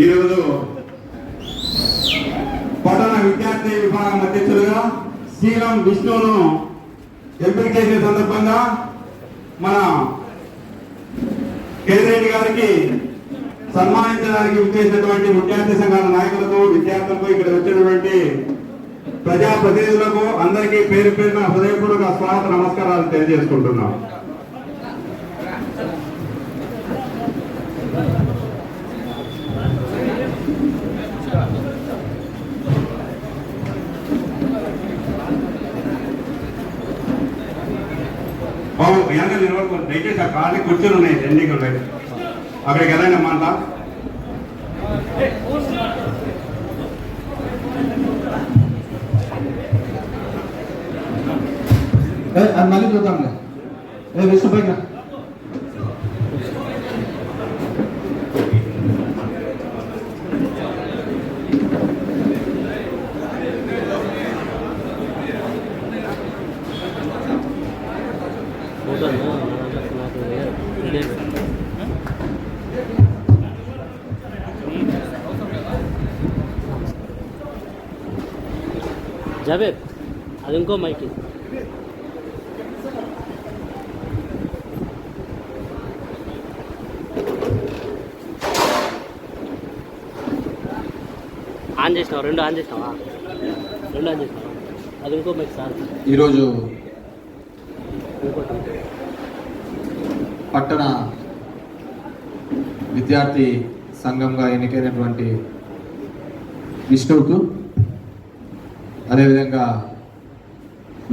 ఈరోజు పట్టణ విద్యార్థి విభాగం అధ్యక్షులుగా శ్రీరామ్ విష్ణువును ఎంపిక చేసే సందర్భంగా మన కేదిరెడ్డి గారికి సన్మానించడానికి విచ్చేసినటువంటి విద్యార్థి సంఘాల నాయకులకు, విద్యార్థులకు, ఇక్కడ వచ్చినటువంటి ప్రజాప్రతినిధులకు అందరికీ పేరు పేరున హృదయపూర్వక స్వాగత నమస్కారాలు తెలియజేసుకుంటున్నాం. వెనక నిలబడుకో, దయచేసి ఆ ఖాళీ కూర్చొని ఉన్నాయి, ఎన్నికలు ఉన్నాయి, అక్కడికి వెళ్ళండి అమ్మా అంతా. మళ్ళీ చూద్దాంలే. విష్ణు పైన జావేద్, అది ఇంకో మైకి. ఆన్ చేసినావా? రెండు ఆన్ చేసినావా? అది ఇంకో మైక్ సార్. ఈరోజు పట్టణ విద్యార్థి సంఘంగా ఎన్నికైనటువంటి విష్ణువుకు, అదేవిధంగా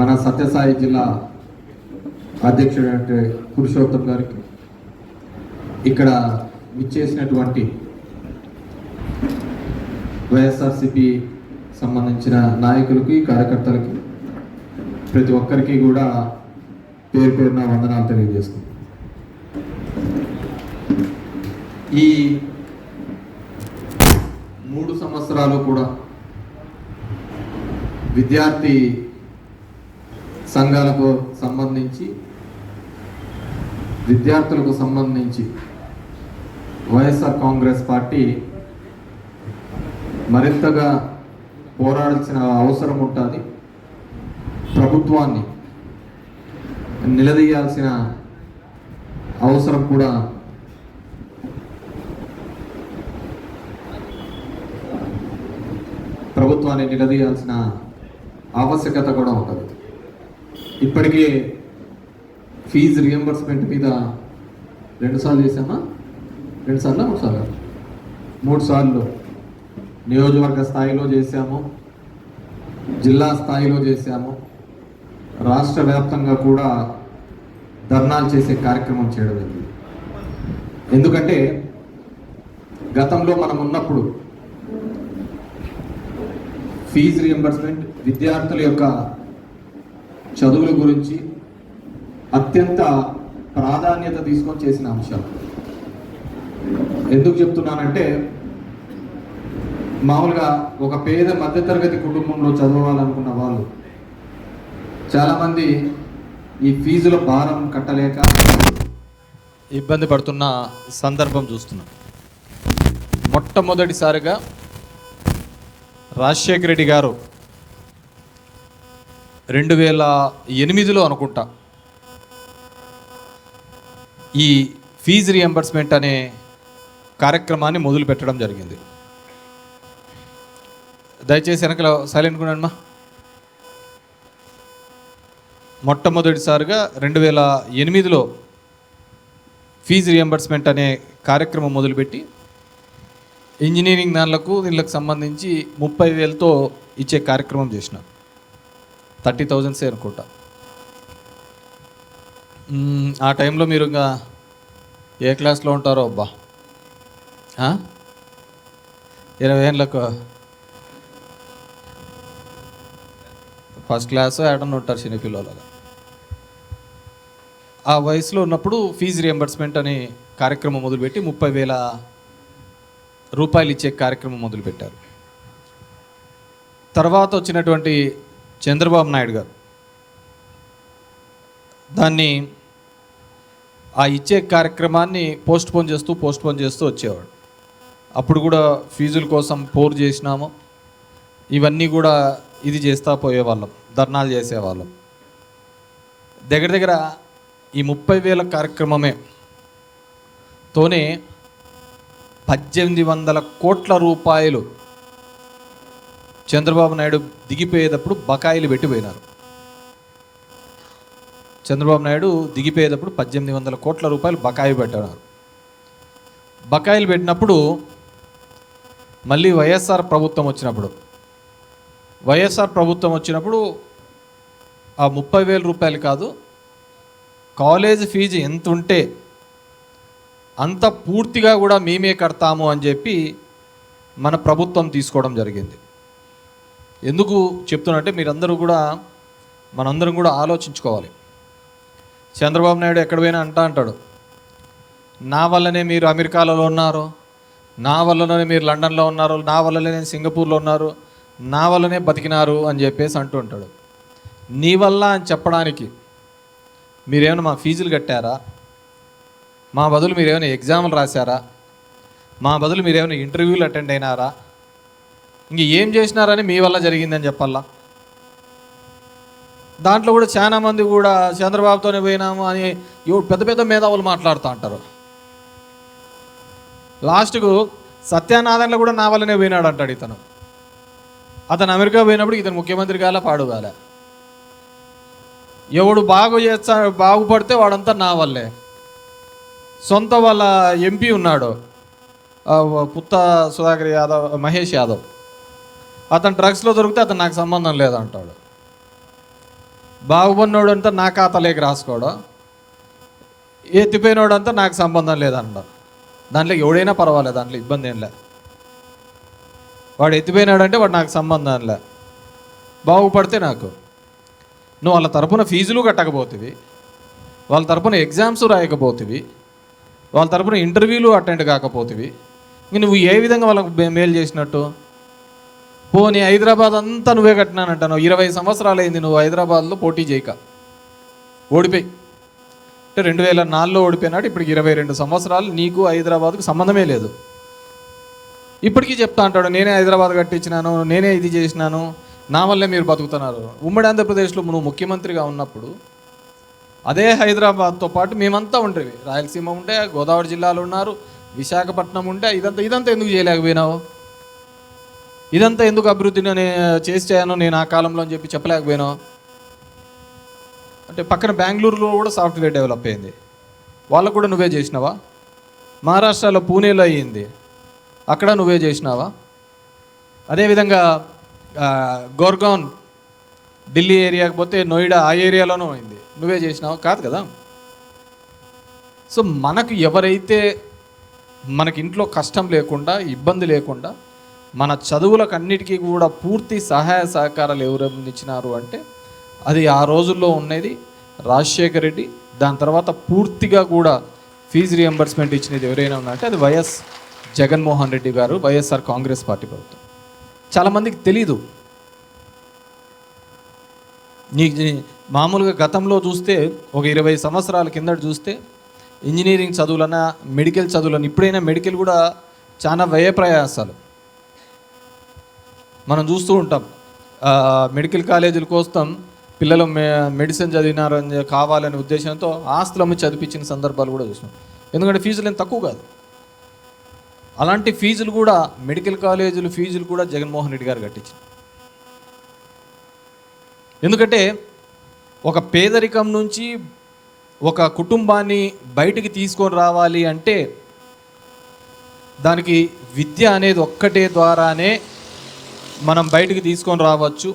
మన సత్యసాయి జిల్లా అధ్యక్షుడు పురుషోత్తం గారికి, ఇక్కడ విచ్చేసినటువంటి వైఎస్ఆర్సిపి సంబంధించిన నాయకులకి, కార్యకర్తలకి, ప్రతి ఒక్కరికి కూడా పేరు పేరున వందనాలు తెలియజేస్తున్నాం. ఈ 3 సంవత్సరాలు కూడా విద్యార్థి సంఘాలకు సంబంధించి, విద్యార్థులకు సంబంధించి వైఎస్ఆర్ కాంగ్రెస్ పార్టీ మరింతగా పోరాడాల్సిన అవసరం ఉంటుంది. ప్రభుత్వాన్ని నిలదీయాల్సిన అవసరం కూడా ఆవశ్యకత కూడా ఉంటుంది. ఇప్పటికే ఫీజు రియంబర్స్మెంట్ మీద 2 సార్లు చేశామా? 2 సార్లు 3 సార్లు 3 సార్లు నియోజకవర్గ స్థాయిలో చేశాము, జిల్లా స్థాయిలో చేశాము, రాష్ట్ర వ్యాప్తంగా కూడా ధర్నాలు చేసే కార్యక్రమం చేయడం జరిగింది. ఎందుకంటే గతంలో మనం ఉన్నప్పుడు ఫీజు రియంబర్స్మెంట్ విద్యార్థుల యొక్క చదువుల గురించి అత్యంత ప్రాధాన్యత తీసుకొని చేసిన అంశాలు. ఎందుకు చెప్తున్నానంటే, మామూలుగా ఒక పేద మధ్యతరగతి కుటుంబంలో చదవాలనుకున్న వాళ్ళు చాలామంది ఈ ఫీజుల భారం కట్టలేక ఇబ్బంది పడుతున్న సందర్భం చూస్తున్నాం. మొట్టమొదటిసారిగా రాజశేఖర రెడ్డి గారు 2008లో అనుకుంటా ఈ ఫీజు రియంబర్స్మెంట్ అనే కార్యక్రమాన్ని మొదలు పెట్టడం జరిగింది. దయచేసి వెనకలో సైలెంట్ కూడా అమ్మా. మొట్టమొదటిసారిగా 2008లో ఫీజు రియంబర్స్మెంట్ అనే కార్యక్రమం మొదలుపెట్టి ఇంజనీరింగ్ దానిలకు దీనికి సంబంధించి 30,000తో ఇచ్చే కార్యక్రమం చేసిన 30,000 అనుకుంటా. ఆ టైంలో మీరు ఇంకా ఏ క్లాస్లో ఉంటారో అబ్బా, 20 ఏళ్ళకు ఫస్ట్ క్లాస్ ఏడన్నా ఉంటారు చిన్నపిల్లలాగా. ఆ వయసులో ఉన్నప్పుడు ఫీజు రియంబర్స్మెంట్ అనే కార్యక్రమం మొదలుపెట్టి 30,000 రూపాయలు ఇచ్చే కార్యక్రమం మొదలుపెట్టారు. తర్వాత వచ్చినటువంటి చంద్రబాబు నాయుడు గారు దాన్ని ఆ ఇచ్చే కార్యక్రమాన్ని పోస్ట్ పోన్ చేస్తూ వచ్చేవాడు. అప్పుడు కూడా ఫీజుల కోసం పోరు చేసినాము. ఇవన్నీ కూడా ఇది చేస్తూ పోయేవాళ్ళం, ధర్నాలు చేసేవాళ్ళం. దగ్గర దగ్గర ఈ 30,000 కార్యక్రమమే తోనే 1800 కోట్ల రూపాయలు చంద్రబాబు నాయుడు దిగిపోయేటప్పుడు బకాయిలు పెట్టిపోయినారు. చంద్రబాబు నాయుడు దిగిపోయేటప్పుడు 1800 కోట్ల రూపాయలు బకాయి పెట్టినారు. బకాయిలు పెట్టినప్పుడు మళ్ళీ వైఎస్ఆర్ ప్రభుత్వం వచ్చినప్పుడు ఆ 30,000 రూపాయలు కాదు, కాలేజ్ ఫీజు ఎంత ఉంటే అంత పూర్తిగా కూడా మేమే కడతాము అని చెప్పి మన ప్రభుత్వం తీసుకోవడం జరిగింది. ఎందుకు చెప్తున్నంటే మనందరం కూడా ఆలోచించుకోవాలి. చంద్రబాబు నాయుడు ఎక్కడ పోయినా అంటాడు, నా వల్లనే మీరు అమెరికాలో ఉన్నారు, నా వల్లనే మీరు లండన్లో ఉన్నారు, నా వల్లనే నేను సింగపూర్లో ఉన్నారు, నా వల్లనే బతికినారు అని చెప్పేసి అంటుంటాడు. నీ వల్ల అని చెప్పడానికి మీరేమైనా మా ఫీజులు కట్టారా? మా బదులు మీరేమైనా ఎగ్జాములు రాశారా? మా బదులు మీరేమైనా ఇంటర్వ్యూలు అటెండ్ అయినారా? ఇంక ఏం చేసినారని మీ వల్ల జరిగిందని చెప్పాలా? దాంట్లో కూడా చాలామంది కూడా చంద్రబాబుతోనే పోయినాము అని పెద్ద పెద్ద మేధావులు మాట్లాడుతూ అంటారు. లాస్ట్కు సత్యానారాయణలో కూడా నా వల్లనే పోయినాడు అంటాడు ఇతను. అతను అమెరికా పోయినప్పుడు ఇతను ముఖ్యమంత్రి కాలే, పాడుగాలే. ఎవడు బాగుపడితే వాడంతా నా వల్లే. సొంత వాళ్ళ ఎంపీ ఉన్నాడు, పుత్త సుధాకర్ యాదవ్, మహేష్ యాదవ్, అతను డ్రగ్స్లో దొరికితే అతను నాకు సంబంధం లేదంటాడు. బాగుపడినోడు అంతా నా ఖాతాలోకి రాసుకోవడం, ఎత్తిపోయినోడు అంతా నాకు సంబంధం లేదంట. దాంట్లో ఎవడైనా పర్వాలేదు, దాంట్లో ఇబ్బంది ఏం లే. వాడు ఎత్తిపోయినాడంటే వాడు నాకు సంబంధం లే, బాగుపడితే నాకు. నువ్వు వాళ్ళ తరపున ఫీజులు కట్టకపోతివి, వాళ్ళ తరపున ఎగ్జామ్స్ రాయకపోతివి, వాళ్ళ తరపున ఇంటర్వ్యూలు అటెండ్ కాకపోతివి, ఇంక నువ్వు ఏ విధంగా వాళ్ళకు మేలు చేసినట్టు? పోనీ హైదరాబాద్ అంతా నువ్వే కట్టినానంటాను. 20 సంవత్సరాలు అయింది నువ్వు హైదరాబాద్లో పోటీ చేయక, ఓడిపోయి. అంటే 2004లో ఓడిపోయినాడు. ఇప్పటికి 22 సంవత్సరాలు నీకు హైదరాబాద్కు సంబంధమే లేదు. ఇప్పటికీ చెప్తా అంటాడు, నేనే హైదరాబాద్ కట్టించినాను, నేనే ఇది చేసినాను, నా వల్లే మీరు బతుకుతున్నారు. ఉమ్మడి ఆంధ్రప్రదేశ్లో నువ్వు ముఖ్యమంత్రిగా ఉన్నప్పుడు అదే హైదరాబాద్తో పాటు మేమంతా ఉండేవి. రాయలసీమ ఉంటే, గోదావరి జిల్లాలు ఉన్నారు, విశాఖపట్నం ఉంటే, ఇదంతా ఎందుకు చేయలేకపోయినావు? ఇదంతా ఎందుకు అభివృద్ధిని చేసాను నేను ఆ కాలంలో అని చెప్పి చెప్పలేకపోయినావు? అంటే పక్కన బెంగళూరులో కూడా సాఫ్ట్వేర్ డెవలప్ అయింది, వాళ్ళకు కూడా నువ్వే చేసినావా? మహారాష్ట్రలో పూణేలో అయ్యింది, అక్కడ నువ్వే చేసినావా? అదేవిధంగా గోర్గాన్ ఢిల్లీ ఏరియాకి పోతే నోయిడా ఆ ఏరియాలోనూ అయింది, నువ్వే చేసినావా? కాదు కదా. సో మనకు ఎవరైతే మనకి ఇంట్లో కష్టం లేకుండా, ఇబ్బంది లేకుండా, మన చదువులకు అన్నిటికీ కూడా పూర్తి సహాయ సహకారాలు ఎవరు అందించినారు అంటే అది ఆ రోజుల్లో ఉన్నది రాజశేఖర రెడ్డి. దాని తర్వాత పూర్తిగా కూడా ఫీజు రియంబర్స్మెంట్ ఇచ్చినది ఎవరైనా ఉన్నారంటే అది వైఎస్ జగన్మోహన్ రెడ్డి గారు, వైఎస్ఆర్ కాంగ్రెస్ పార్టీ ప్రభుత్వం. చాలామందికి తెలీదు. మామూలుగా గతంలో చూస్తే ఒక 20 సంవత్సరాల కిందట చూస్తే ఇంజనీరింగ్ చదువులన్నా, మెడికల్ చదువులన్నా, ఇప్పుడైనా మెడికల్ కూడా చాలా వ్యయ ప్రయాసాలు మనం చూస్తూ ఉంటాం. మెడికల్ కాలేజీల కోసం పిల్లలు మెడిసిన్ చదివినారని కావాలనే ఉద్దేశంతో ఆస్తులమ్మి చదివించిన సందర్భాలు కూడా చూస్తున్నాం. ఎందుకంటే ఫీజులు ఏం తక్కువ కాదు. అలాంటి ఫీజులు కూడా, మెడికల్ కాలేజీలు ఫీజులు కూడా జగన్మోహన్ రెడ్డి గారు కట్టించారు. ఎందుకంటే ఒక పేదరికం నుంచి ఒక కుటుంబాన్ని బయటికి తీసుకొని రావాలి అంటే దానికి విద్య అనేది ఒక్కటే ద్వారానే మనం బయటికి తీసుకొని రావచ్చు.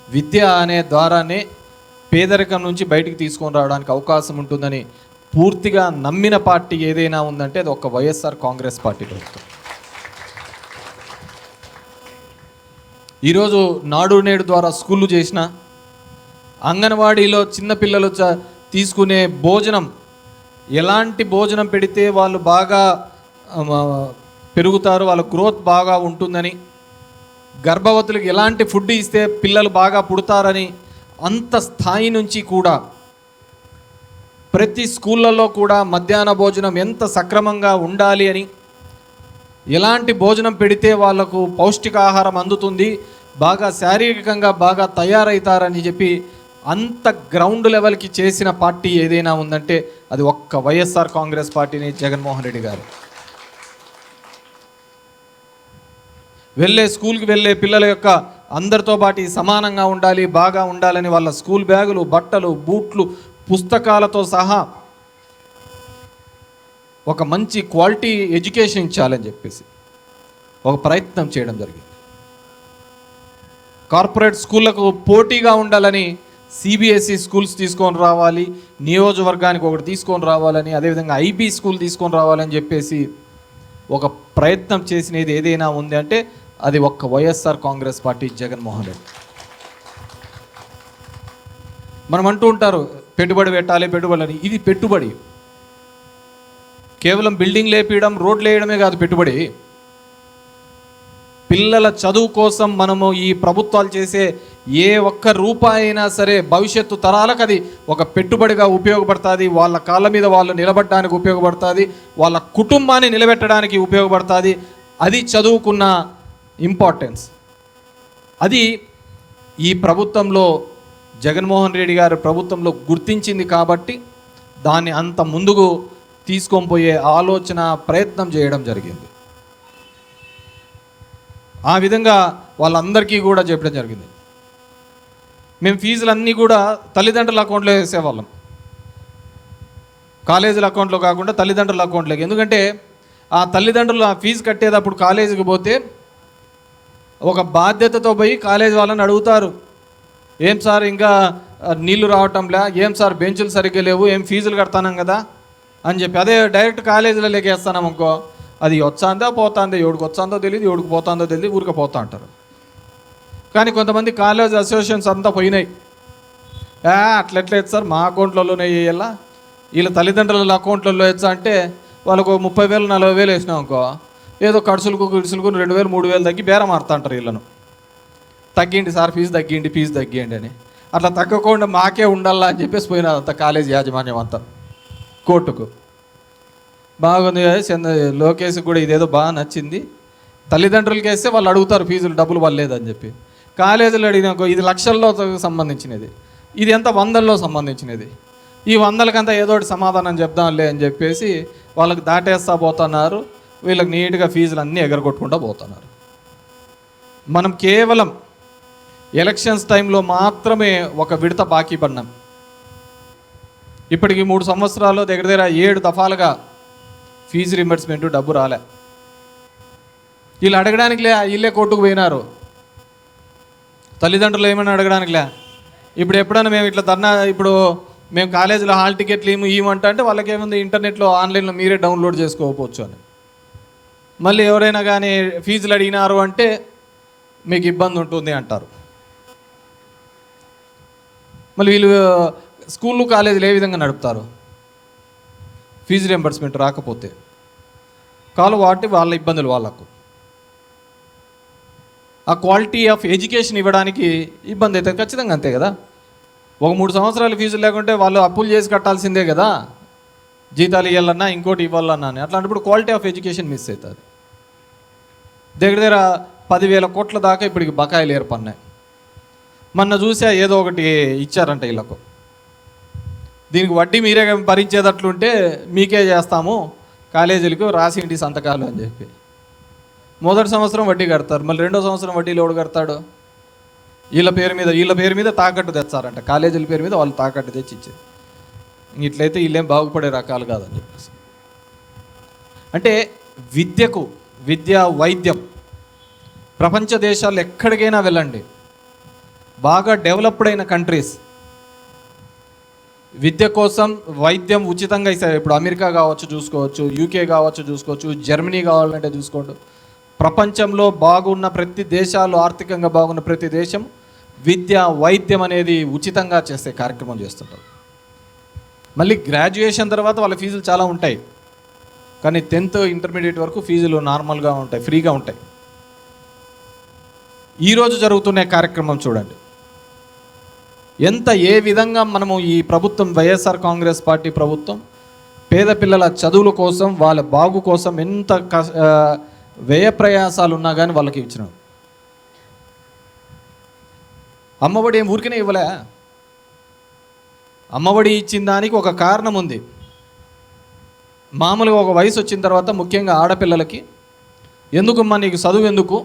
విద్య అనే ద్వారానే పేదరికం నుంచి బయటికి తీసుకొని రావడానికి అవకాశం ఉంటుందని పూర్తిగా నమ్మిన పార్టీ ఏదైనా ఉందంటే అది ఒక వైఎస్ఆర్ కాంగ్రెస్ పార్టీ ప్రభుత్వం. ఈరోజు నాడు నేడు ద్వారా స్కూళ్ళు చేసిన, అంగన్వాడీలో చిన్నపిల్లలు తీసుకునే భోజనం, ఎలాంటి భోజనం పెడితే వాళ్ళు బాగా పెరుగుతారు, వాళ్ళ గ్రోత్ బాగా ఉంటుందని, గర్భవతులకు ఎలాంటి ఫుడ్ ఇస్తే పిల్లలు బాగా పుడతారని, అంత స్థాయి నుంచి కూడా ప్రతి స్కూళ్ళల్లో కూడా మధ్యాహ్న భోజనం ఎంత సక్రమంగా ఉండాలి అని ఎలాంటి భోజనం పెడితే వాళ్ళకు పౌష్టికాహారం అందుతుంది, బాగా శారీరకంగా బాగా తయారవుతారని చెప్పి అంత గ్రౌండ్ లెవెల్కి చేసిన పార్టీ ఏదైనా ఉందంటే అది ఒక్క వైఎస్ఆర్ కాంగ్రెస్ పార్టీని, జగన్మోహన్ రెడ్డి గారు. స్కూల్కి వెళ్ళే పిల్లల యొక్క అందరితో పాటు సమానంగా ఉండాలి, బాగా ఉండాలని వాళ్ళ స్కూల్ బ్యాగులు, బట్టలు, బూట్లు, పుస్తకాలతో సహా ఒక మంచి క్వాలిటీ ఎడ్యుకేషన్ ఇచ్చాలని చెప్పేసి ఒక ప్రయత్నం చేయడం జరిగింది. కార్పొరేట్ స్కూళ్ళకు పోటీగా ఉండాలని సిబిఎస్ఈ స్కూల్స్ తీసుకొని రావాలి, నియోజకవర్గానికి ఒకటి తీసుకొని రావాలని, అదేవిధంగా ఐబీ స్కూల్ తీసుకొని రావాలని చెప్పేసి ఒక ప్రయత్నం చేసినది ఏదైనా ఉంది అంటే అది ఒక్క వైఎస్ఆర్ కాంగ్రెస్ పార్టీ, జగన్మోహన్ రెడ్డి. మనం అంటూ ఉంటారు పెట్టుబడి పెట్టాలి, పెట్టుబడి. ఇది పెట్టుబడి కేవలం బిల్డింగ్ లేపేయడం, రోడ్లు వేయడమే కాదు పెట్టుబడి. పిల్లల చదువు కోసం మనము ఈ ప్రభుత్వాలు చేసే ఏ ఒక్క రూపాయి అయినా సరే భవిష్యత్తు తరాలకు అది ఒక పెట్టుబడిగా ఉపయోగపడుతుంది, వాళ్ళ కాళ్ళ మీద వాళ్ళు నిలబడడానికి ఉపయోగపడుతుంది, వాళ్ళ కుటుంబాన్ని నిలబెట్టడానికి ఉపయోగపడుతుంది. అది చదువుకున్న ఇంపార్టెన్స్. అది ఈ ప్రభుత్వంలో జగన్మోహన్ రెడ్డి గారి ప్రభుత్వంలో గుర్తించింది కాబట్టి దాన్ని అంత ముందుకు తీసుకొని పోయే ఆలోచన, ప్రయత్నం చేయడం జరిగింది. ఆ విధంగా వాళ్ళందరికీ కూడా చెప్పడం జరిగింది. మేము ఫీజులన్నీ కూడా తల్లిదండ్రుల అకౌంట్లో వేసేవాళ్ళం, కాలేజీల అకౌంట్లో కాకుండా తల్లిదండ్రుల అకౌంట్లోకి. ఎందుకంటే ఆ తల్లిదండ్రులు ఆ ఫీజు కట్టేటప్పుడు కాలేజీకి పోతే ఒక బాధ్యతతో పోయి కాలేజీ వాళ్ళని అడుగుతారు, ఏం సార్ ఇంకా నీళ్లు రావటంలే, ఏం సార్ బెంచులు సరిగ్గా లేవు, ఏం ఫీజులు కడతానం కదా అని చెప్పి. అదే డైరెక్ట్ కాలేజీలో లేకేస్తాం అనుకో, అది వచ్చాందో పోతాందో, ఎవడికి వచ్చాందో తెలియదు, ఎవడికి పోతాందో తెలియదు, ఊరికే పోతా అంటారు. కానీ కొంతమంది కాలేజ్ అసోసియేషన్స్ అంతా పోయినాయి, అట్లెట్లేదు సార్ మా అకౌంట్లలోనే వేయాలా, వీళ్ళ తల్లిదండ్రుల అకౌంట్లలో వేస్తా అంటే వాళ్ళకు 30,000 40,000 వేసినాం అనుకో, ఏదో ఖర్చులకు 2,000 3,000 తగ్గి బేరం ఆడుతూ అంటారు వీళ్ళను. తగ్గిండి సార్ ఫీజు తగ్గిండి అని. అట్లా తగ్గకుండా మాకే ఉండాలా అని చెప్పేసి పోయినారు అంత కాలేజ్ యాజమాన్యం అంతా కోర్టుకు. బాగుంది లోకేష్కి కూడా ఇదేదో బాగా నచ్చింది, తల్లిదండ్రులకి వేస్తే వాళ్ళు అడుగుతారు ఫీజులు డబ్బులు వాళ్ళేదని చెప్పి. కాలేజీలు అడిగినాకో ఇది లక్షల్లో సంబంధించినది, ఇది ఎంత 100లో సంబంధించినది, ఈ 100కంతా ఏదో ఒకటి సమాధానం చెప్దాంలే అని చెప్పేసి వాళ్ళకి దాటేస్తా పోతున్నారు. వీళ్ళకి నీట్గా ఫీజులు అన్నీ ఎగరగొట్టుకుంటూ పోతున్నారు. మనం కేవలం ఎలక్షన్స్ టైంలో మాత్రమే ఒక విడత బాకీ పడినాం. ఇప్పటికి 3 సంవత్సరాలు దగ్గర 7 దఫాలుగా ఫీజు రింబర్స్మెంట్ డబ్బు రాలే. వీళ్ళు అడగడానికిలే వీళ్ళే కోర్టుకు పోయినారు, తల్లిదండ్రులు ఏమైనా అడగడానికిలే. ఇప్పుడు ఎప్పుడైనా మేము ఇట్లా ఇప్పుడు మేము కాలేజీలో హాల్ టికెట్లు ఇవ్వమంటా అంటే వాళ్ళకి ఏముంది, ఇంటర్నెట్లో ఆన్లైన్లో మీరే డౌన్లోడ్ చేసుకోవచ్చు అని. మళ్ళీ ఎవరైనా కానీ ఫీజులు అడిగినారు అంటే మీకు ఇబ్బంది ఉంటుంది అంటారు. మళ్ళీ వీళ్ళు స్కూళ్ళు కాలేజీలు ఏ విధంగా నడుపుతారు ఫీజు రింబర్స్మెంట్ రాకపోతే? వాళ్ళ ఇబ్బందులు వాళ్ళకు. ఆ క్వాలిటీ ఆఫ్ ఎడ్యుకేషన్ ఇవ్వడానికి ఇబ్బంది అవుతుంది ఖచ్చితంగా, అంతే కదా. ఒక 3 సంవత్సరాలు ఫీజులు లేకుంటే వాళ్ళు అప్పులు చేసి కట్టాల్సిందే కదా, జీతాలు ఇవ్వాలన్నా ఇంకోటి ఇవ్వాలన్నా అని. అట్లాంటప్పుడు క్వాలిటీ ఆఫ్ ఎడ్యుకేషన్ మిస్ అవుతుంది. దగ్గర 10,000 కోట్ల దాకా ఇప్పటికి బకాయిలు ఏర్పడినాయి. మొన్న చూసా ఏదో ఒకటి ఇచ్చారంట వీళ్ళకు, దీనికి వడ్డీ మీరే భరించేటట్లుంటే మీకే చేస్తాము కాలేజీలకు రాసింటి సంతకాలు అని చెప్పి. మొదటి సంవత్సరం వడ్డీ కడతారు, మళ్ళీ 2వ సంవత్సరం వడ్డీలు ఎవడు కడతాడు? వీళ్ళ పేరు మీద తాకట్టు తెచ్చారంట, కాలేజీల పేరు మీద వాళ్ళు తాకట్టు తెచ్చి ఇచ్చేది. ఇట్లయితే వీళ్ళేం బాగుపడే రకాలు కాదని చెప్పేసి. అంటే విద్య వైద్యం ప్రపంచ దేశాలు ఎక్కడికైనా వెళ్ళండి, బాగా డెవలప్డ్ అయిన కంట్రీస్ విద్య కోసం వైద్యం ఉచితంగా ఇస్తారు. ఇప్పుడు అమెరికా కావచ్చు చూసుకోవచ్చు, యూకే కావచ్చు చూసుకోవచ్చు, జర్మనీ కావాలంటే చూసుకోండి. ప్రపంచంలో బాగున్న ప్రతి దేశాలు, ఆర్థికంగా బాగున్న ప్రతి దేశం విద్య వైద్యం అనేది ఉచితంగా చేసే కార్యక్రమం చేస్తుంటారు. మళ్ళీ గ్రాడ్యుయేషన్ తర్వాత వాళ్ళ ఫీజులు చాలా ఉంటాయి, కానీ 10th ఇంటర్మీడియట్ వరకు ఫీజులు నార్మల్గా ఉంటాయి, ఫ్రీగా ఉంటాయి. ఈరోజు జరుగుతున్న కార్యక్రమం చూడండి, ఏ విధంగా మనము ఈ ప్రభుత్వం వైఎస్ఆర్ కాంగ్రెస్ పార్టీ ప్రభుత్వం పేద పిల్లల చదువుల కోసం, వాళ్ళ బాగు కోసం ఎంత వ్యయ ప్రయాసాలు ఉన్నా కానీ వాళ్ళకి ఇచ్చినాం. అమ్మఒడి ఏం ఊరికనే ఇవ్వలే. అమ్మఒడి ఇచ్చిన దానికి ఒక కారణం ఉంది. మామూలుగా ఒక వయసు వచ్చిన తర్వాత ముఖ్యంగా ఆడపిల్లలకి ఎందుకమ్మా నీకు చదువు ఎందుకు,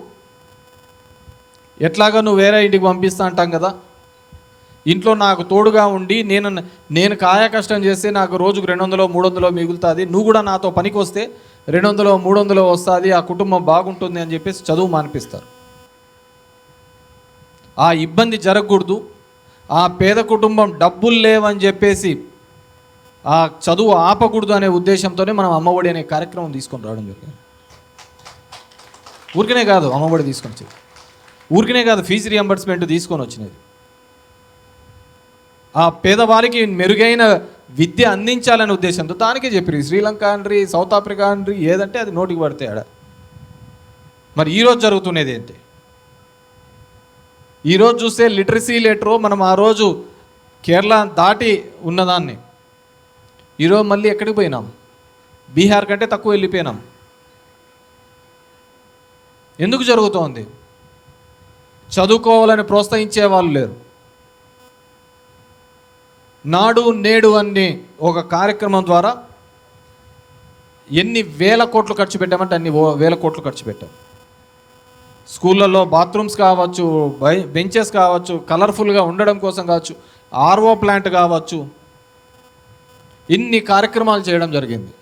ఎట్లాగా నువ్వు వేరే ఇంటికి పంపిస్తా అంటాం కదా, ఇంట్లో నాకు తోడుగా ఉండి నేను కాయ కష్టం చేస్తే నాకు రోజుకు 200 300 మిగులుతుంది, నువ్వు కూడా నాతో పనికి వస్తే 200 300 వస్తుంది, ఆ కుటుంబం బాగుంటుంది అని చెప్పేసి చదువు మానిపిస్తారు. ఆ ఇబ్బంది జరగకూడదు, ఆ పేద కుటుంబం డబ్బులు లేవని చెప్పేసి ఆ చదువు ఆపకూడదు అనే ఉద్దేశంతోనే మనం అమ్మఒడి అనే కార్యక్రమం తీసుకొని రావడం జరిగింది. ఊరికనే కాదు అమ్మఒడి తీసుకొని వచ్చేది, ఊరికనే కాదు ఫీజు రియంబర్స్మెంట్ తీసుకొని వచ్చినది. ఆ పేదవారికి మెరుగైన విద్య అందించాలనే ఉద్దేశంతో దానికే చెప్పారు. శ్రీలంక అండ్రి, సౌత్ ఆఫ్రికా అండ్రి, ఏదంటే అది నోటికి పడితే ఆడ. మరి ఈరోజు జరుగుతున్నది ఏంటి? ఈరోజు చూస్తే లిటరసీ రేటు మనం ఆ రోజు కేరళ దాటి ఉన్నదాన్ని ఈరోజు మళ్ళీ ఎక్కడికి పోయినాం? బీహార్ కంటే తక్కువ వెళ్ళిపోయినాం. ఎందుకు జరుగుతోంది? చదువుకోవాలని ప్రోత్సహించే వాళ్ళు లేరు. నాడు నేడు అనే ఒక కార్యక్రమం ద్వారా ఎన్ని వేల కోట్లు ఖర్చు పెట్టామంటే అన్ని వేల కోట్లు ఖర్చు పెట్టాం. స్కూళ్ళల్లో బాత్రూమ్స్ కావచ్చు, బెంచెస్ కావచ్చు, కలర్ఫుల్గా ఉండడం కోసం కావచ్చు, ఆర్ఓ ప్లాంట్ కావచ్చు, ఇన్ని కార్యక్రమాలు చేయడం జరిగింది.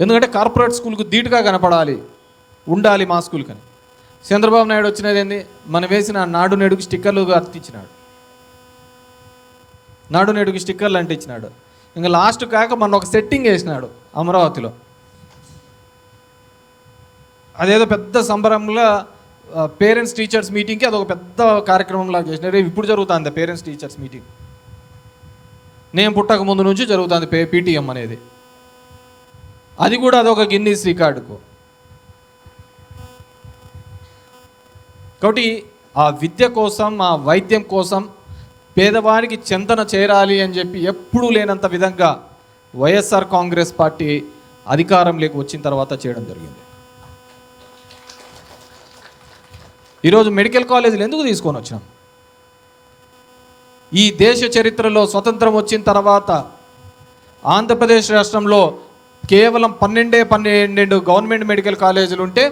ఎందుకంటే కార్పొరేట్ స్కూల్కు ధీటుగా కనపడాలి, ఉండాలి మా స్కూల్ కని. చంద్రబాబు నాయుడు వచ్చినది ఏంది? మనం వేసిన నాడు నేడుకి స్టిక్కర్లుగా అతికిచ్చినాడు, నాడు నేడుకి స్టిక్కర్లు అంటించినాడు. ఇంకా లాస్ట్ కాక మన ఒక సెట్టింగ్ వేసినాడు అమరావతిలో. అదేదో పెద్ద సంబరంలో పేరెంట్స్ టీచర్స్ మీటింగ్కి అదొక పెద్ద కార్యక్రమంలాగా చేసినారు. ఇప్పుడు జరుగుతుంది పేరెంట్స్ టీచర్స్ మీటింగ్, నేను పుట్టక ముందు నుంచి జరుగుతుంది పీటీఎం అనేది. అది కూడా అదొక గిన్నీస్ రికార్డుకు. కాబట్టి ఆ విద్య కోసం, ఆ వైద్యం కోసం పేదవారికి చెంతన చేరాలి అని చెప్పి ఎప్పుడూ లేనంత విధంగా వైఎస్ఆర్ కాంగ్రెస్ పార్టీ అధికారంలోకి వచ్చిన తర్వాత చేయడం జరిగింది. ఈరోజు మెడికల్ కాలేజీలు ఎందుకు తీసుకొని వచ్చినాం? ఈ దేశ చరిత్రలో స్వతంత్రం వచ్చిన తర్వాత ఆంధ్రప్రదేశ్ రాష్ట్రంలో కేవలం 12 గవర్నమెంట్ మెడికల్ కాలేజీలు ఉంటే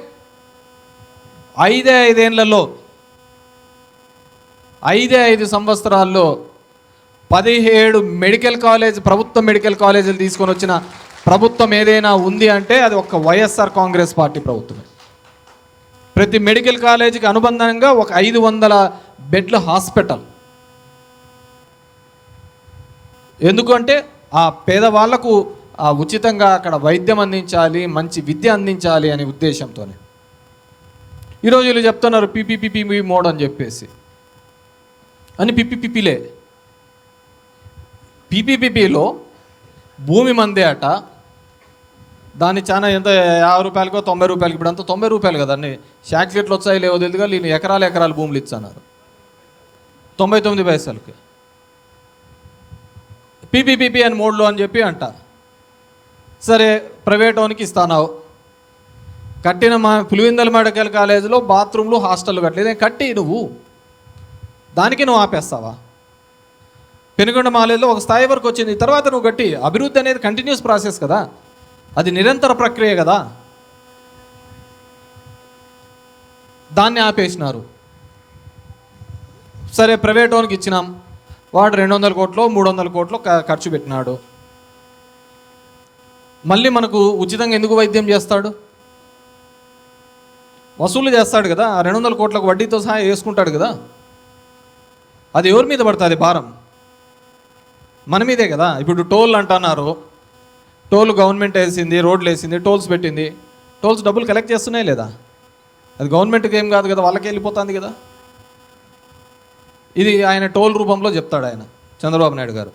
5 సంవత్సరాల్లో 17 మెడికల్ కాలేజ్, ప్రభుత్వ మెడికల్ కాలేజీలు తీసుకొని వచ్చిన ప్రభుత్వం ఏదైనా ఉంది అంటే అది ఒక వైఎస్ఆర్ కాంగ్రెస్ పార్టీ ప్రభుత్వమే. ప్రతి మెడికల్ కాలేజీకి అనుబంధంగా ఒక 500 బెడ్ల హాస్పిటల్. ఎందుకంటే ఆ పేదవాళ్లకు ఉచితంగా అక్కడ వైద్యం అందించాలి, మంచి విద్య అందించాలి అనే ఉద్దేశంతోనే. ఈరోజు వీళ్ళు చెప్తున్నారు పీపీపీపీ మోడ్ అని చెప్పేసి, అని పీపీపీపీలే. పీపీపీపీలో భూమి మందే అట, దాన్ని చాలా ఎంత 50 రూపాయలకో 90 రూపాయలకి, ఇప్పుడు అంతా 90 రూపాయలు కదా అన్ని శాక్లెట్లు వచ్చాయి లేవో తెలియదుగా, వీళ్ళు ఎకరాలు భూములు ఇచ్చన్నారు 99 పైసలకి. పీపీపీపీ అని మోడ్లో అని చెప్పి అంట. సరే ప్రైవేట్ ఓన్కి ఇస్తానావు, కట్టిన మా పులివెందుల మెడికల్ కాలేజీలో బాత్రూమ్లు హాస్టల్ కట్టలేదు, కట్టి నువ్వు దానికి నువ్వు ఆపేస్తావా? పెనుగొండ మాలేలో ఒక స్థాయి వరకు వచ్చింది, తర్వాత నువ్వు కట్టి. అభివృద్ధి అనేది కంటిన్యూస్ ప్రాసెస్ కదా, అది నిరంతర ప్రక్రియ కదా. దాన్ని ఆపేసినారు. సరే ప్రైవేట్ ఓన్కి ఇచ్చినాం, వాడు 200 కోట్లు 300 కోట్లు ఖర్చు పెట్టినాడు. మళ్ళీ మనకు ఉచితంగా ఎందుకు వైద్యం చేస్తాడు? వసూలు చేస్తాడు కదా, 200 కోట్లకు వడ్డీతో సహా వేసుకుంటాడు కదా. అది ఎవరి మీద పడుతుంది భారం? మన మీదే కదా. ఇప్పుడు టోల్ అంటున్నారు, టోల్ గవర్నమెంట్ వేసింది, రోడ్లు వేసింది, టోల్స్ పెట్టింది, టోల్స్ డబ్బులు కలెక్ట్ చేస్తున్నాయి లేదా? అది గవర్నమెంట్కి ఏం కాదు కదా, వాళ్ళకి వెళ్ళిపోతుంది కదా. ఇది ఆయన టోల్ రూపంలో చెప్తాడు ఆయన చంద్రబాబు నాయుడు గారు.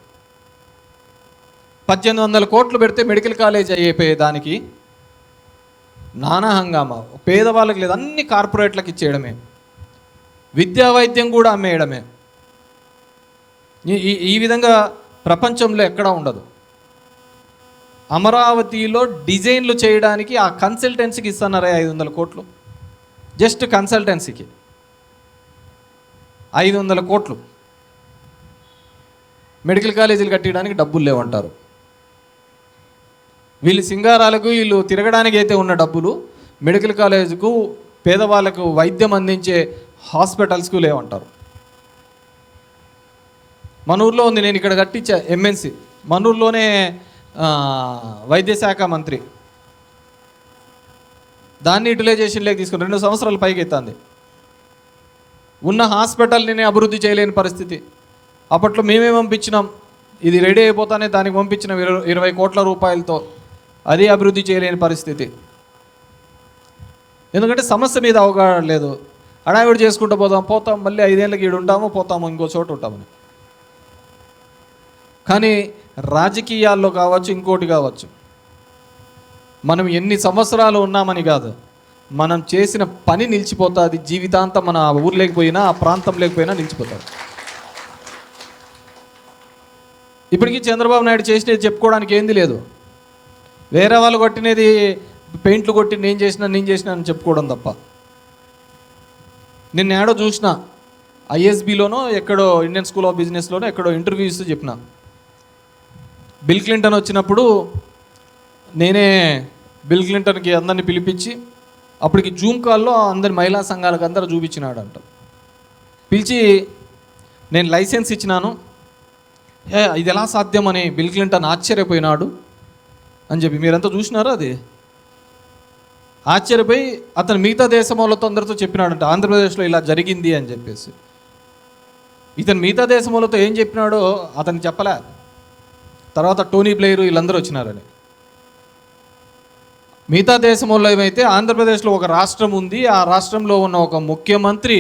1800 కోట్లు పెడితే మెడికల్ కాలేజ్ అయిపోయే దానికి నానా హంగామా. పేదవాళ్ళకి లేదు, అన్ని కార్పొరేట్లకు ఇచ్చేయడమే, విద్యా వైద్యం కూడా అమ్మేయడమే. ఈ విధంగా ప్రపంచంలో ఎక్కడా ఉండదు. అమరావతిలో డిజైన్లు చేయడానికి ఆ కన్సల్టెన్సీకి ఇస్తున్నారే 500 కోట్లు. జస్ట్ కన్సల్టెన్సీకి 500 కోట్లు. మెడికల్ కాలేజీలు కట్టడానికి డబ్బులు లేవంటారు. వీళ్ళు సింగారాలకు వీళ్ళు తిరగడానికి అయితే ఉన్న డబ్బులు మెడికల్ కాలేజీకు పేదవాళ్ళకు వైద్యం అందించే హాస్పిటల్స్కు లేవంటారు. మన ఊర్లో ఉంది, నేను ఇక్కడ కట్టించా ఎంఎన్సి. మన ఊర్లోనే వైద్య శాఖ మంత్రి దాన్ని యూటిలైజేషన్లోకి తీసుకుని 2 సంవత్సరాల పైకి ఎత్తాంది. ఉన్న హాస్పిటల్ని అభివృద్ధి చేయలేని పరిస్థితి. అప్పట్లో మేమే పంపించినాం, ఇది రెడీ అయిపోతానే దానికి పంపించిన 20 కోట్ల రూపాయలతో. అది అభివృద్ధి చేయలేని పరిస్థితి. ఎందుకంటే సమస్య మీద అవగాహన లేదు. హడావిడి చేసుకుంటూ పోతాం మళ్ళీ 5 ఏళ్ళకి ఈడు ఉంటాము, పోతాము ఇంకో చోటు ఉంటామని. కానీ రాజకీయాల్లో కావచ్చు, ఇంకోటి కావచ్చు, మనం ఎన్ని సంవత్సరాలు ఉన్నామని కాదు, మనం చేసిన పని నిలిచిపోతుంది. జీవితాంతం మన ఊరు లేకపోయినా ఆ ప్రాంతం లేకపోయినా నిలిచిపోతారు. ఇప్పటికీ చంద్రబాబు నాయుడు చేసినది చెప్పుకోవడానికి ఏంది లేదు. వేరే వాళ్ళు కొట్టినది పెయింట్లు కొట్టి నేను చేసిన అని చెప్పుకోవడం తప్ప. నిన్న ఏడో చూసిన ఐఎస్బిలోనో ఎక్కడో ఇండియన్ స్కూల్ ఆఫ్ బిజినెస్లోనో ఎక్కడో ఇంటర్వ్యూ ఇస్తూ చెప్పిన, బిల్ క్లింటన్ వచ్చినప్పుడు నేనే బిల్ క్లింటన్కి అందరిని పిలిపించి అప్పటికి జూమ్ కాల్లో అందరి మహిళా సంఘాలకు అందరూ చూపించినాడు అంట. పిలిచి నేను లైసెన్స్ ఇచ్చినాను, ఇది ఎలా సాధ్యమని బిల్ క్లింటన్ ఆశ్చర్యపోయినాడు అని చెప్పి. మీరంతా చూసినారా అది? ఆశ్చర్యపోయి అతను మిగతా దేశం వాళ్ళతో అందరితో చెప్పినాడంట, ఆంధ్రప్రదేశ్లో ఇలా జరిగింది అని చెప్పేసి. ఇతను మిగతా దేశం వాళ్ళతో ఏం చెప్పినాడో అతను చెప్పలే. తర్వాత టోనీ బ్లెయిర్ వీళ్ళందరూ వచ్చినారని. మిగతా దేశం వాళ్ళు ఏమైతే ఆంధ్రప్రదేశ్లో ఒక రాష్ట్రం ఉంది, ఆ రాష్ట్రంలో ఉన్న ఒక ముఖ్యమంత్రి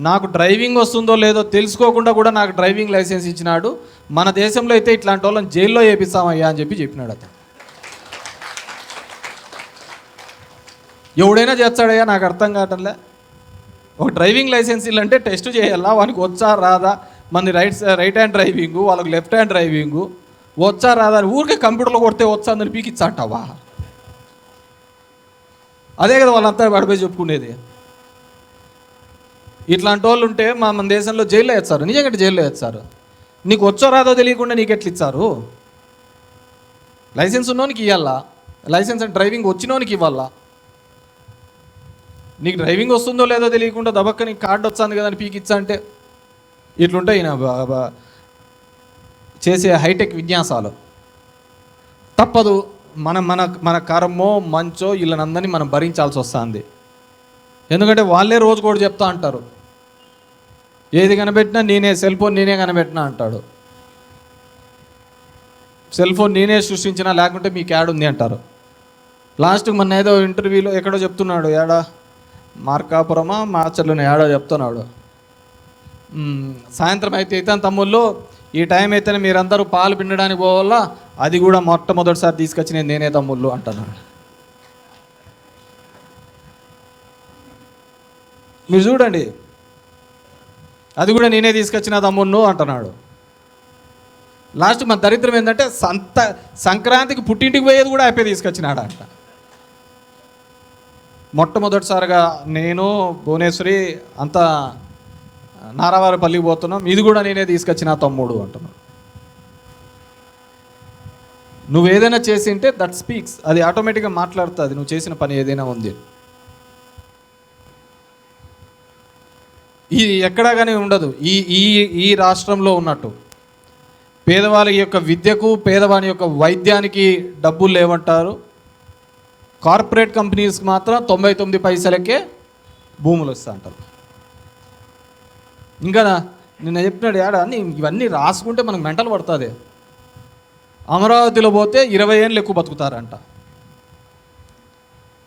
నాకు డ్రైవింగ్ వస్తుందో లేదో తెలుసుకోకుండా కూడా నాకు డ్రైవింగ్ లైసెన్స్ ఇచ్చినాడు. మన దేశంలో అయితే ఇట్లాంటి వాళ్ళని జైల్లో వేపిస్తామయ్యా అని చెప్పినాడు అతను. ఎవడైనా చేస్తాడయ్యా, నాకు అర్థం కావటంలే. ఒక డ్రైవింగ్ లైసెన్స్ ఇల్లంటే టెస్ట్ చేయాలా, వానికి వచ్చా రాదా, మంది రైట్ హ్యాండ్ డ్రైవింగు, వాళ్ళకి లెఫ్ట్ హ్యాండ్ డ్రైవింగు, వచ్చా రాదా అని ఊరికే కంప్యూటర్లో కొడితే వచ్చా అని పీకిచ్చాంటావా? అదే కదా వాళ్ళంతా పడిపోయి చెప్పుకునేది. ఇట్లాంటి వాళ్ళు ఉంటే మన దేశంలో జైల్లో వేస్తారు, నిజంగా జైల్లో వేస్తారు. నీకు వచ్చో రాదో తెలియకుండా నీకు ఎట్లా ఇచ్చారు? లైసెన్స్ ఉన్నోనికి ఇవ్వాలా, లైసెన్స్ అంటే డ్రైవింగ్ వచ్చినోనికి ఇవ్వాలా. నీకు డ్రైవింగ్ వస్తుందో లేదో తెలియకుండా దబక్క నీకు కార్డు వచ్చింది కదా అని పీకిచ్చా అంటే ఇట్లుంటాయి ఈయన చేసే హైటెక్ విన్యాసాలు. తప్పదు, మన కరమో మంచో వీళ్ళనందరినీ మనం భరించాల్సి వస్తుంది. ఎందుకంటే వాళ్ళే రోజు కూడా చెప్తా అంటారు, ఏది కనిపెట్టినా నేనే, సెల్ ఫోన్ నేనే కనిపెట్టినా అంటాడు. సెల్ ఫోన్ నేనే సృష్టించినా లేకుంటే మీకు యాడ్ ఉంది అంటారు. లాస్ట్కి మొన్న ఏదో ఇంటర్వ్యూలో ఎక్కడో చెప్తున్నాడు, ఏడా మార్కాపురమా మార్చర్లోనే ఏడో చెప్తున్నాడు, సాయంత్రం అయితే తమ్ముళ్ళు ఈ టైం అయితేనే మీరందరూ పాలు పిండడానికి పోవాలా, అది కూడా మొట్టమొదటిసారి తీసుకొచ్చి నేనే తమ్ముళ్ళు అంటున్నాడు. మీరు చూడండి, అది కూడా నేనే తీసుకొచ్చిన తమ్ముళ్ళు అంటున్నాడు. లాస్ట్ మన దరిద్రం ఏంటంటే సంక్రాంతికి పుట్టింటికి పోయేది కూడా అయిపోయి తీసుకొచ్చినాడు అంట. మొట్టమొదటిసారిగా నేను భువనేశ్వరి అంతా నారావారిపల్లికి పోతున్నాం, ఇది కూడా నేనే తీసుకొచ్చిన తమ్ముడు అంటున్నాడు. నువ్వు ఏదైనా చేసింటే దట్ స్పీక్స్, అది ఆటోమేటిక్గా మాట్లాడుతుంది నువ్వు చేసిన పని ఏదైనా ఉంది. ఇది ఎక్కడా కానీ ఉండదు ఈ రాష్ట్రంలో ఉన్నట్టు. పేదవాళ్ళ యొక్క విద్యకు, పేదవాని యొక్క వైద్యానికి డబ్బులు లేవంటారు. కార్పొరేట్ కంపెనీస్కి మాత్రం 99 పైసలకే భూములు వస్తా అంటారు. ఇంకా నిన్న చెప్పినాడు ఏడా ఇవన్నీ రాసుకుంటే మనకు మెంటల్ పడుతుంది. అమరావతిలో పోతే 20 ఏళ్ళు ఎక్కువ బతుకుతారంట,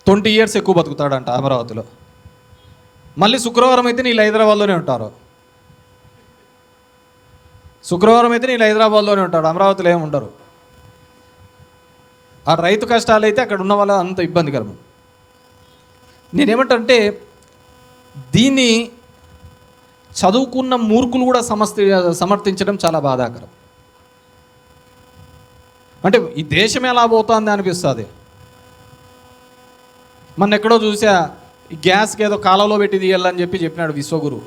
20 years ఎక్కువ బతుకుతాడంట అమరావతిలో. మళ్ళీ శుక్రవారం అయితే నీళ్ళు హైదరాబాద్లోనే ఉంటారు, శుక్రవారం అయితే నీళ్ళు హైదరాబాద్లోనే ఉంటాడు, అమరావతిలో ఏమి ఉండరు. ఆ రైతు కష్టాలు అయితే అక్కడ ఉన్న వాళ్ళ అంత ఇబ్బందికరం. నేనేమంటే దీన్ని చదువుకున్న మూర్ఖులు కూడా సమర్థించడం చాలా బాధాకరం. అంటే ఈ దేశం ఎలా పోతుంది అనిపిస్తుంది. మొన్న ఎక్కడో చూసా, ఈ గ్యాస్కి ఏదో కాలంలో పెట్టి తీయాలని చెప్పినాడు విశ్వగురు.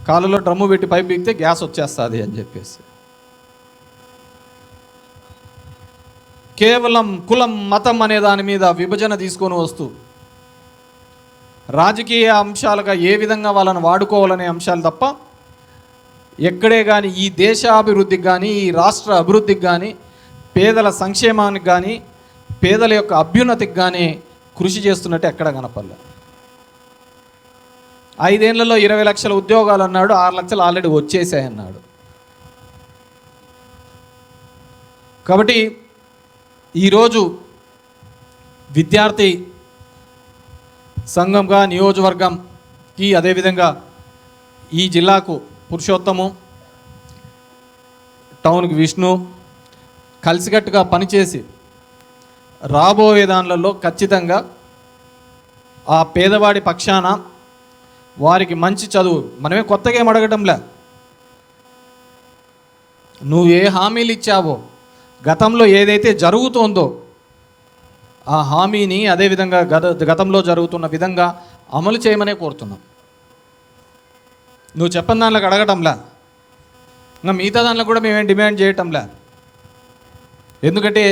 కాలులో డ్రమ్ము పెట్టి పైపు బిగితే గ్యాస్ వచ్చేస్తుంది అని చెప్పేసి. కేవలం కులం మతం అనే దాని మీద విభజన తీసుకొని వస్తూ రాజకీయ అంశాలుగా ఏ విధంగా వాళ్ళని వాడుకోవాలనే అంశాలు తప్ప ఎక్కడే కానీ ఈ దేశాభివృద్ధికి కానీ ఈ రాష్ట్ర అభివృద్ధికి కానీ పేదల సంక్షేమానికి కానీ పేదల యొక్క అభ్యున్నతికి కానీ కృషి చేస్తున్నట్టు ఎక్కడ కనపడలే. 5 ఏళ్లలో 20 లక్షల ఉద్యోగాలు అన్నాడు, 6 లక్షలు ఆల్రెడీ వచ్చేసాయన్నాడు. కాబట్టి ఈరోజు విద్యార్థి సంఘంగా నియోజకవర్గంకి అదేవిధంగా ఈ జిల్లాకు పురుషోత్తము, టౌన్కి విష్ణు కలిసికట్టుగా పనిచేసి రాబోయే దానిలలో ఖచ్చితంగా ఆ పేదవాడి పక్షాన వారికి మంచి చదువు, మనమే కొత్తగా ఏం అడగటంలే. నువ్వు ఏ హామీలు ఇచ్చావో, గతంలో ఏదైతే జరుగుతోందో ఆ హామీని అదేవిధంగా గతంలో జరుగుతున్న విధంగా అమలు చేయమనే కోరుతున్నాం. నువ్వు చెప్పని దాంట్లోకి అడగటంలే, ఇంకా మిగతా దాంట్లో కూడా మేమేం డిమాండ్ చేయటంలే. ఎందుకంటే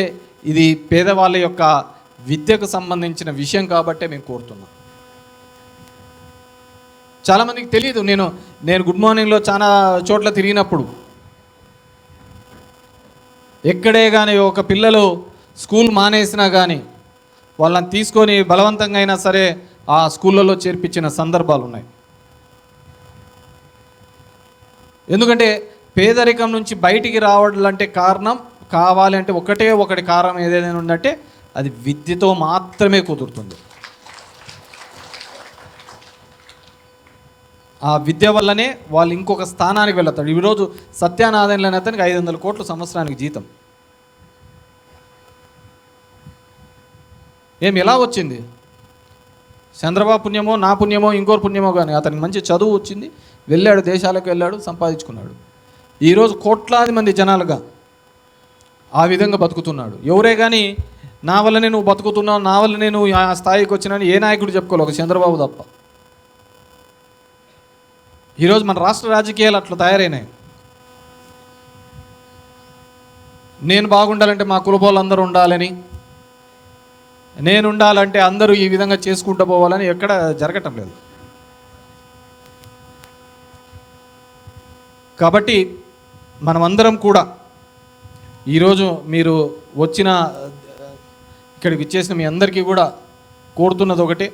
ఇది పేదవాళ్ళ యొక్క విద్యకు సంబంధించిన విషయం కాబట్టే మేము కోరుతున్నాం. చాలామందికి తెలియదు. నేను గుడ్ మార్నింగ్లో చాలా చోట్ల తిరిగినప్పుడు ఎక్కడే కానీ ఒక పిల్లలు స్కూల్ మానేసినా కానీ వాళ్ళని తీసుకొని బలవంతంగా అయినా సరే ఆ స్కూళ్ళలో చేర్పించిన సందర్భాలు ఉన్నాయి. ఎందుకంటే పేదరికం నుంచి బయటికి రావాలంటే కావాలంటే ఒకటి కారణం ఏదైనా ఉందంటే అది విద్యతో మాత్రమే కుదురుతుంది. ఆ విద్య వల్లనే వాళ్ళు ఇంకొక స్థానానికి వెళ్తారు. ఈరోజు సత్యానారాయణ అతనికి 500 కోట్ల సంవత్సరానికి జీతం. ఎలా వచ్చింది? చంద్రబాబు పుణ్యమో నా పుణ్యమో ఇంకోరు పుణ్యమో కానీ అతనికి మంచి చదువు వచ్చింది, వెళ్ళాడు, దేశాలకు వెళ్ళాడు, సంపాదించుకున్నాడు. ఈరోజు కోట్లాది మంది జనాలుగా ఆ విధంగా బతుకుతున్నాడు. ఎవరే కానీ నా వల్లనే నువ్వు బతుకుతున్నావు, నా వల్లనే నువ్వు ఆ స్థాయికి వచ్చినాని ఏ నాయకుడు చెప్పుకోవాలి, ఒక చంద్రబాబు తప్ప. ఈరోజు మన రాష్ట్ర రాజకీయాలు అట్లా తయారైనాయి. నేను బాగుండాలంటే మా కులపోళ్ళందరూ ఉండాలని, నేను ఉండాలంటే అందరూ ఈ విధంగా చేసుకుంటూ పోవాలని ఎక్కడ జరగటం లేదు. కాబట్టి మనమందరం కూడా ఈరోజు మీరు వచ్చిన ఇక్కడికి ఇచ్చేసిన మీ అందరికీ కూడా కోరుతున్నది ఒకటే,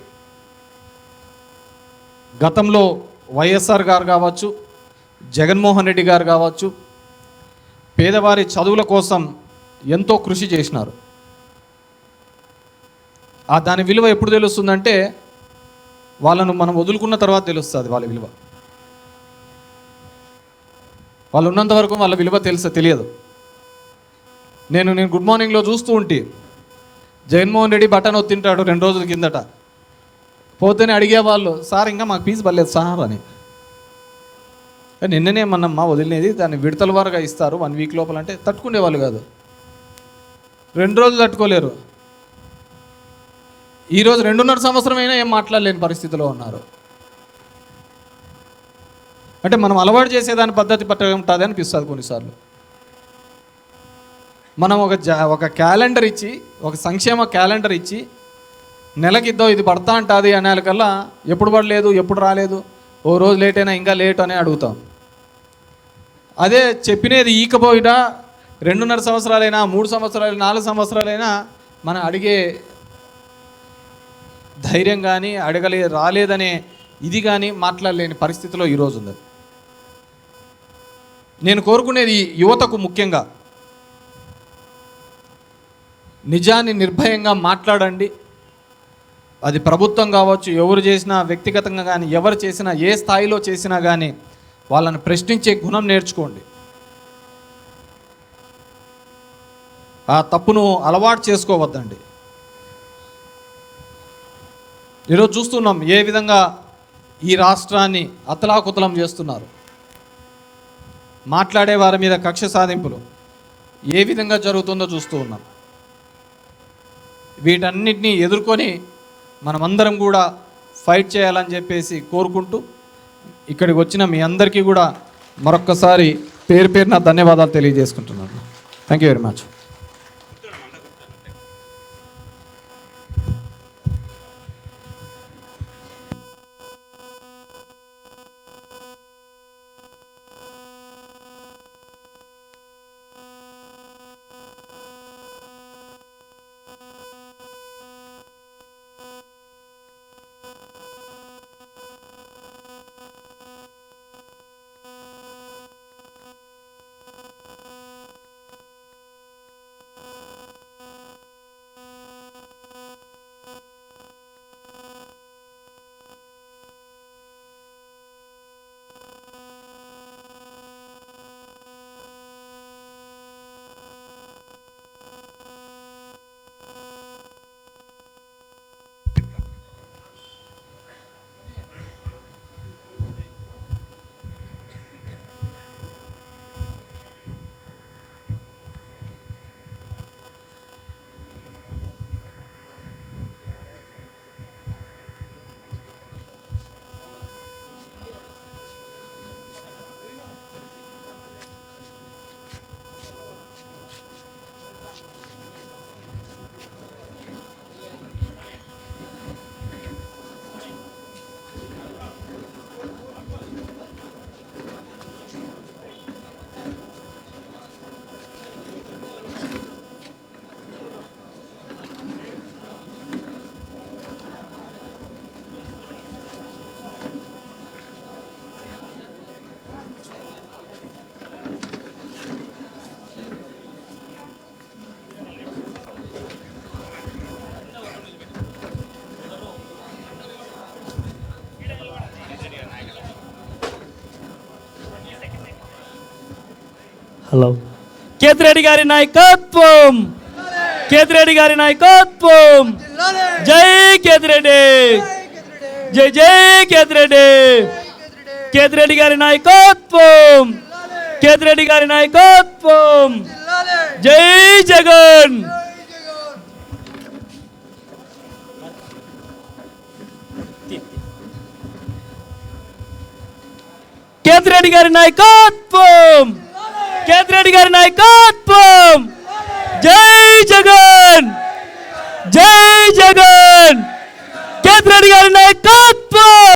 గతంలో వైఎస్ఆర్ గారు కావచ్చు, జగన్మోహన్ రెడ్డి గారు కావచ్చు, పేదవారి చదువుల కోసం ఎంతో కృషి చేసినారు. దాని విలువ ఎప్పుడు తెలుస్తుందంటే వాళ్ళను మనం వదులుకున్న తర్వాత తెలుస్తుంది వాళ్ళ విలువ. వాళ్ళు ఉన్నంత వరకు వాళ్ళ విలువ తెలియదు. నేను గుడ్ మార్నింగ్లో చూస్తూ ఉంటే జగన్మోహన్ రెడ్డి బటన్ తింటాడు 2 రోజుల కిందట. పోతేనే అడిగేవాళ్ళు, సార్ ఇంకా మాకు ఫీజు పర్లేదు సార్ అని. నిన్ననే మనమ్మా వదిలినది, దాన్ని విడతల వారుగా ఇస్తారు 1 వీక్ లోపల అంటే తట్టుకునేవాళ్ళు కాదు. 2 రోజులు తట్టుకోలేరు. ఈరోజు 2.5 సంవత్సరం అయినా ఏం మాట్లాడలేని పరిస్థితిలో ఉన్నారు. అంటే మనం అలవాటు చేసేదాని పద్ధతి ఉంటుంది అనిపిస్తుంది కొన్నిసార్లు. మనం ఒక క్యాలెండర్ ఇచ్చి, ఒక సంక్షేమ క్యాలెండర్ ఇచ్చి నెలకిద్దాం ఇది పడతా ఉంటుంది అనేకల్లా ఎప్పుడు పడలేదు, ఎప్పుడు రాలేదు, ఓ రోజు లేట్ అయినా ఇంకా లేట్ అని అడుగుతాం. అదే చెప్పినది ఈకపోయినా 2.5 సంవత్సరాలైనా 3 సంవత్సరాలైనా 4 సంవత్సరాలైనా మనం అడిగే ధైర్యం కానీ రాలేదనే ఇది కానీ మాట్లాడలేని పరిస్థితిలో ఈరోజు ఉంది. నేను కోరుకునేది యువతకు ముఖ్యంగా నిజాన్ని నిర్భయంగా మాట్లాడండి. అది ప్రభుత్వం కావచ్చు, ఎవరు చేసినా, వ్యక్తిగతంగా కానీ ఎవరు చేసినా, ఏ స్థాయిలో చేసినా కానీ వాళ్ళని ప్రశ్నించే గుణం నేర్చుకోండి. ఆ తప్పును అలవాటు చేసుకోవద్దండి. ఈరోజు చూస్తున్నాం ఏ విధంగా ఈ రాష్ట్రాన్ని అతలాకుతలం చేస్తున్నారు. మాట్లాడే వారి మీద కక్ష సాధింపులు. ఏ విధంగా జరుగుతుందో చూస్తూ ఉన్నాం. వీటన్నిటినీ ఎదుర్కొని మనమందరం కూడా ఫైట్ చేయాలని చెప్పేసి కోరుకుంటూ ఇక్కడికి వచ్చిన మీ అందరికీ కూడా మరొక్కసారి పేరు పేరున ధన్యవాదాలు తెలియజేసుకుంటున్నాను. Thank you very much. Hello. Kethireddy గారి నాయకత్వం, కేతిరెడ్డి గారి నాయకత్వం. జై కేతిరెడ్డి, జై జై కేతిరెడ్డి. కేతిరెడ్డి గారి నాయకత్వం, కేతిరెడ్డి గారి నాయకత్వం. జై జగన్. కేతిరెడ్డి గారి నాయకత్వం, కేతిరెడ్డి గారి నాయకత్వం. జై జగన్, జై జగన్. కేతిరెడ్డి గారి నాయకత్వం.